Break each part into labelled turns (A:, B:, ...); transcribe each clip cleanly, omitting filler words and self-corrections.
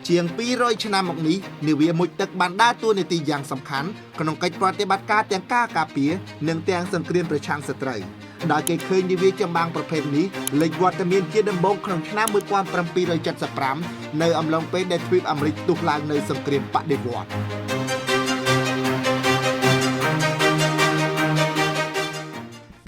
A: ជាង200ឆ្នាំមកនេះនាវាមុជទឹកបានដើរតួនាទីយ៉ាងសំខាន់ក្នុងកិច្ចប្រតិបត្តិការទាំងការការពារនិងទាំងសង្គ្រាមប្រឆាំងសត្រូវដែលគេឃើញនាវាចម្បាំងប្រភេទនេះលេចវត្តមានជាដំបូងក្នុងឆ្នាំ1775នៅអំឡុងពេលដែលទ្វីបអាមេរិកទុះឡើងនៅសង្គ្រាមបដិវត្តន៍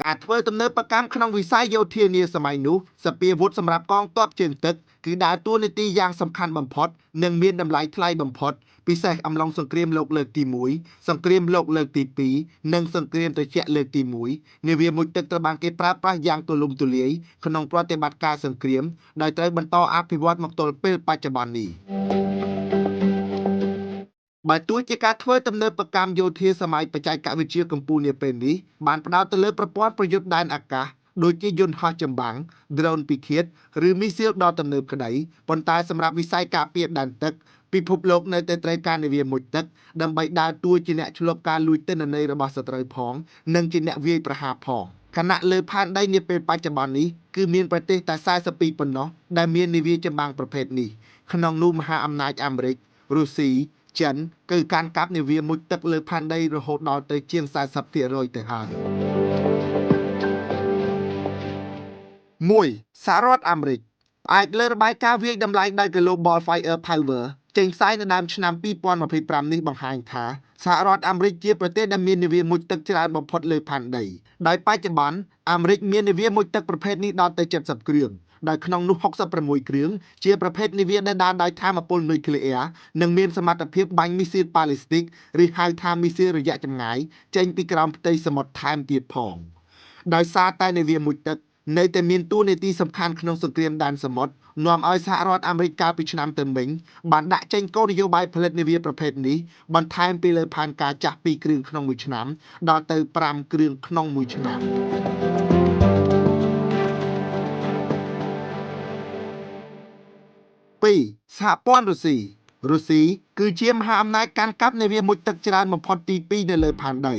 A: ការធ្វើទំនើបកម្មក្នុងវិស័យយោធានាសម័យនោះសពាវុធសម្រាប់កងទ័ពជើងទឹកគឺដើរតួនាទីយ៉ាងសំខាន់បំផុតនិងមានតម្លៃថ្លៃបំផុតពិសេសអំឡុងសង្គ្រាមលោកលើកទី1សង្គ្រាមលោកលើកទី2និងសង្គ្រាមត្រជាក់លើកទី1នាវាមុជទឹកត្រូវបានគេប្រើប្រាស់យ៉ាងទូលំទូលាយក្នុងប្រតិបត្តិការសង្គ្រាមដោយត្រូវបន្តអភិវឌ្ឍមកទល់ពេលបច្ចុប្បន្ននេះបើទោះជាការធ្វើទំនើបកម្មយោធាសម័យបច្ចេកវិទ្យាកម្ពុជានាពេលនេះបានផ្ដោតទៅលើប្រព័ន្ធប្រយុទ្ធដែនអាកាសដូចជាយន្តហោះចម្បាំង drone ពិឃាតឬមីស៊ីលដ៏ទំនើបក្តីប៉ុន្តែសម្រាប់វិស័យការពារដែនទឹកពិភពលោកនៅតែត្រូវការនាវាមុជទឹកដើម្បីដើរតួជាអ្នកឆ្លប់ការលួចទិន្នន័យរបស់សត្រូវផងនិងជាអ្នកវាយប្រហារផងខណៈលើផែនដីនាពេលបច្ចុប្បន្ននេះគឺមានប្រទេសតែ42ប៉ុណ្ណោះដែលមាននាវាចម្បាំងប្រភេទនេះក្នុងនោះមហាអំណាចអាមេរិករុស្ស៊ីចិនគឺកាន់កាប់នាវាមុជទឹកលើផែនដីរហូតដល់ទៅជាង 40% ទៅហើយ1សហរដ្ឋអាមេរិកផ្អែកលើរបាយការណ៍វាយតម្លៃដោយ Global Firepower ចេញផ្សាយនៅដើមឆ្នាំ2025នេះបង្ហាញថាសហរដ្ឋអាមេរិកជាប្រទេសដែលមាននាវាមុជទឹកច្រើនបំផុតលើផែនដីដោយបច្ចុប្បន្នអាមេរិកមាននាវាមុជទឹកប្រភេទនេះដល់ទៅ70គ្រឿងដោយក្នុងនោះ66គ្រឿងជាប្រភេទនាវាដែលដើរដោយថាមពលនុយក្លេអ៊ែរនិងមានសមត្ថភាពបាញ់មីស៊ីលប៉ាឡេស្ទិកឬហៅថាមីស៊ីលរយៈចម្ងាយចេញពីក្រោមផ្ទៃសមុទ្រថែមទៀតផងដោយសារតែនាវាមុជទឹកនៅតែមានតួនាទីសំខាន់ក្នុងសង្គ្រាមដែនសមុទ្រនាំឲ្យសហរដ្ឋអាមេរិកកាលពីឆ្នាំទៅមិញបានដាក់ចេញគោលនយោបាយផលិតនាវាប្រភេទនេះបន្ថែមពីលើផែនការចាស់2គ្រឿងក្នុងមួយឆ្នាំដល់ទៅ5គ្រឿងក្នុងមួយឆ្នាំ2សហព័ន្ធរុស្ស៊ីគឺជាមហាអំណាចកាន់កាប់នាវាមុជទឹកច្រើនបំផុតទី2នៅលើផែនដី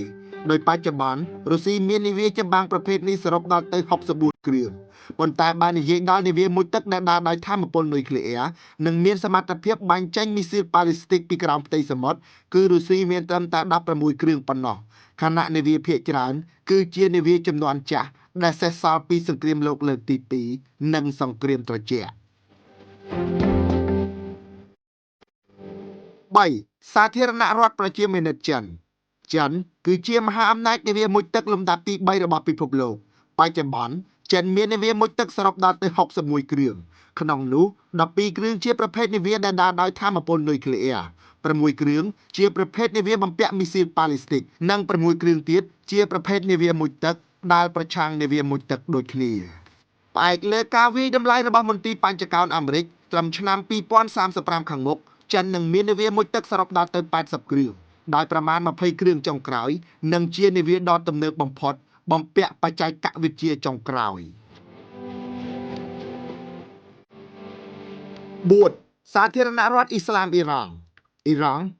A: ដោយបច្ចុប្បន្នរុស្ស៊ីមាននាវាចម្បាំងប្រភេទនេះសរុបដល់ទៅ64គ្រឿងប៉ុន្តែបើនិយាយដល់នាវាមុជទឹកដែលដើរដោយថាមពលនុយក្លេអ៊ែរនិងមានសមត្ថភាពបាញ់ចេញមីស៊ីលប៉ាឡេស្ទិកពីក្រោមផ្ទៃសមុទ្រគឺរុស្ស៊ីមានត្រឹមតែ16គ្រឿងប៉ុណ្ណោះខណៈនាវាភាគច្រើនគឺជានាវាចំនួនចាស់ដែលសេសសល់ពីសង្គ្រាមលោកលើកទី2និងសង្គ្រាមត្រជាក់3សាធារណរដ្ឋប្រជាមានិតចិនគឺជាមហាអំណាចនាវាមុជទឹកលំដាប់ទី3របស់ពិភពលោកបច្ចុប្បន្នចិនមាននាវាមុជទឹកសរុបដល់ទៅ61គ្រឿងក្នុងនោះ12គ្រឿងជាប្រភេទនាវាដែលដើរដោយថាមពលនុយក្លេអ៊ែរ6គ្រឿងជាប្រភេទនាវាបំពាក់មីស៊ីលប៉ាឡេស្ទិកនិង6គ្រឿងទៀតជាប្រភេទនាវាមុជទឹកដែលប្រឆាំងនាវាមុជទឹកដូចគ្នាផ្អែកលើការវាយតម្លៃរបស់មន្ទីរបញ្ចកោណអាមេរិកត្រឹមឆ្នាំ2035ខាងមុខចិននឹងមាននាវាមុជទឹកសរុបដល់ទៅ80គ្រឿងដោយប្រមាណ20គ្រឿងចុងក្រោយនិងជានាវាដ៏ទំនើបបំផុតបំពាក់បច្ចេកវិទ្យាចុងក្រោយ4សាធារណរដ្ឋអ៊ីស្លាមអ៊ីរ៉ង់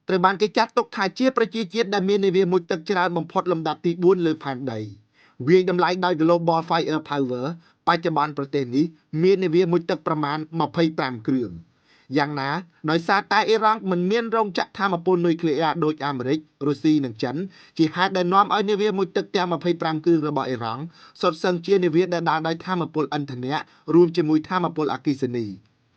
A: ត្រូវបានគេចាត់ទុកថាជាប្រជាជាតិដែលមាននាវាមុជទឹកច្រើនបំផុតលំដាប់ទី4លើផែនដីវាយតម្លៃដោយ Global Firepower បច្ចុប្បន្នប្រទេសនេះមាននាវាមុជទឹកប្រមាណ25គ្រឿងយ៉ាងណាដោយសារតែអ៊ីរ៉ង់មិនមានរោងចក្រថាមពលនុយក្លេអ៊ែរដូចអាមេរិករុស្ស៊ីនិងចិនជាហេតុដែលនាំឲ្យនាវាមុជទឹកទាំង25គ្រឿងរបស់អ៊ីរ៉ង់សុទ្ធសឹងជានាវាដែលដើរដោយថាមពលឥន្ធនៈរួមជាមួយថាមពលអគ្គិសនី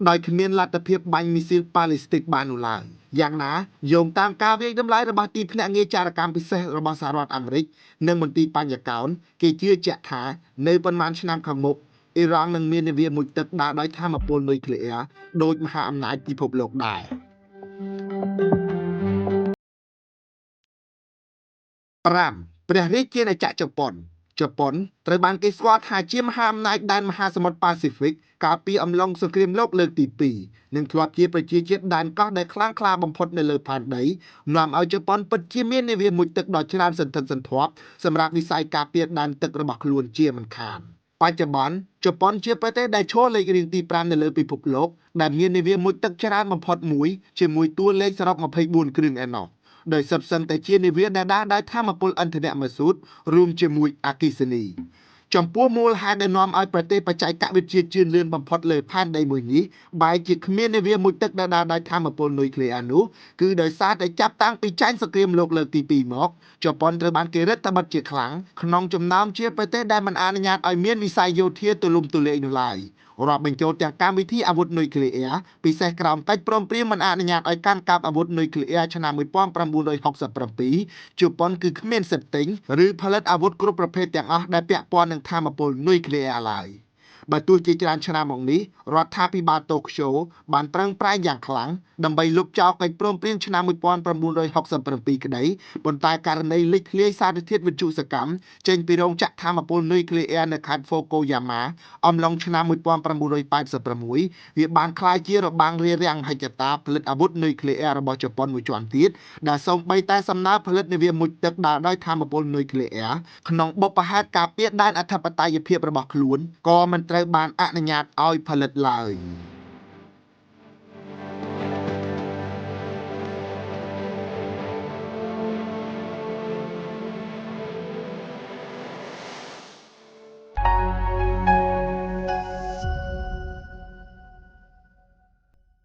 A: ដោយគ្មានលទ្ធភាពបាញ់មីស៊ីលប៉ាឡេស្ទិកបាននោះឡើយយ៉ាងណាយោងតាមការវាយតម្លៃរបស់ទីភ្នាក់ងារចារកម្មពិសេសរបស់សហរដ្ឋអាមេរិកនិងមន្ទីរបញ្ញកោណគេជឿជាក់ថានៅប៉ុន្មានឆ្នាំខាងមុខអ៊ីរ៉ង់នឹងមាននាវាមុជទឹកដើរដោយថាមពលនុយក្លេអ៊ែរដោយមហាអំណាចពិភពលោកដែរ5ព្រះរាជាណាចក្រជប៉ុនត្រូវបានគេស្គាល់ថាជាមហាអំណាចដែនមហាសមុទ្រប៉ាស៊ីហ្វិកកាលពីអំឡុងសង្គ្រាមលោកលើកទី2និងធ្លាប់ជាប្រជាជាតិដែនកោះដែលខ្លាំងក្លាបំផុតនៅលើផែនដីនាំឲ្យជប៉ុនពិតជាមាននាវាមុជទឹកដ៏ច្រើនសន្ធឹកសន្ធាប់សម្រាប់វិស័យការពារដែនទឹករបស់ខ្លួនជាមិនខានបច្ចុប្បន្នជប៉ុនជាប្រទេសដែលឈរលេខរៀងទី5នៅលើពិភពលោកដែលមាននាវាមុជទឹកច្រើនបំផុតមួយជាមួយតួលេខសរុប24គ្រឿងឯណោះដោយសុទ្ធសឹងតែជានាវាដែលដើរដោយថាមពលឥន្ធនៈម៉ាស៊ូតរួមជាមួយអគ្គិសនី ចំពោះមូលហេតុដែលនាំឲ្យប្រទេសបច្ចេកវិទ្យាជឿនលឿនបំផុតលើផែនដីមួយនេះបែរជាគ្មាននាវាមុជទឹកដដែលដោយថាមពលនុយក្លេអ៊ែរនោះគឺដោយសារតែចាប់តាំងពីចាញ់សង្គ្រាមលោកលើកទី2មកជប៉ុនត្រូវបានគេរឹតបន្តឹងជាខ្លាំងក្នុងចំណោមជាប្រទេសដែលមិនអនុញ្ញាតឲ្យមានវិស័យយោធាទូលំទូលាយនោះឡើយរាប់បញ្ចូលទាំងកម្មវិធីអាវុធនុយក្លេអ៊ែរពិសេសក្រោមកិច្ចព្រមព្រៀងមិនអនុញ្ញាតឲ្យកាន់កាប់អាវុធនុយក្លេអ៊ែរឆ្នាំ1967ជប៉ុនគឺគ្មានសិទ្ធិទិញឬផលិតអាវុធគ្រប់ប្រភេទទាំងអស់ដែលពាក់ព័ន្ធនឹងថាមពលនុយក្លេអ៊ែរឡើយបើទោះជាច្រើនឆ្នាំមកនេះរដ្ឋាភិបាលតូក្យូបានប្រឹងប្រែងយ៉ាងខ្លាំងដើម្បីលុបចោលកិច្ចព្រមព្រៀងឆ្នាំ1967ក្តីប៉ុន្តែករណីលេចធ្លាយសារធាតុវិទ្យុសកម្មចេញពីរោងចក្រថាមពលនុយក្លេអ៊ែរនៅខេត្ត Fukuyama អំឡុងឆ្នាំ1986វាបានក្លាយជារបាំងរារាំងមហិច្ឆតាផលិតអាវុធនុយក្លេអ៊ែររបស់ជប៉ុនមួយជាន់ទៀតដែលសូម្បីតែសំណើផលិតនាវាមុជទឹកដើរដោយថាមពលនុយក្លេអ៊ែរក្នុងបុព្វហេតុការពារដែនអធិបតេយ្យភាពរបស់ខ្លួនក៏មិនត្រូវបានអនុញ្ញាតឲ្យផលិតឡើយ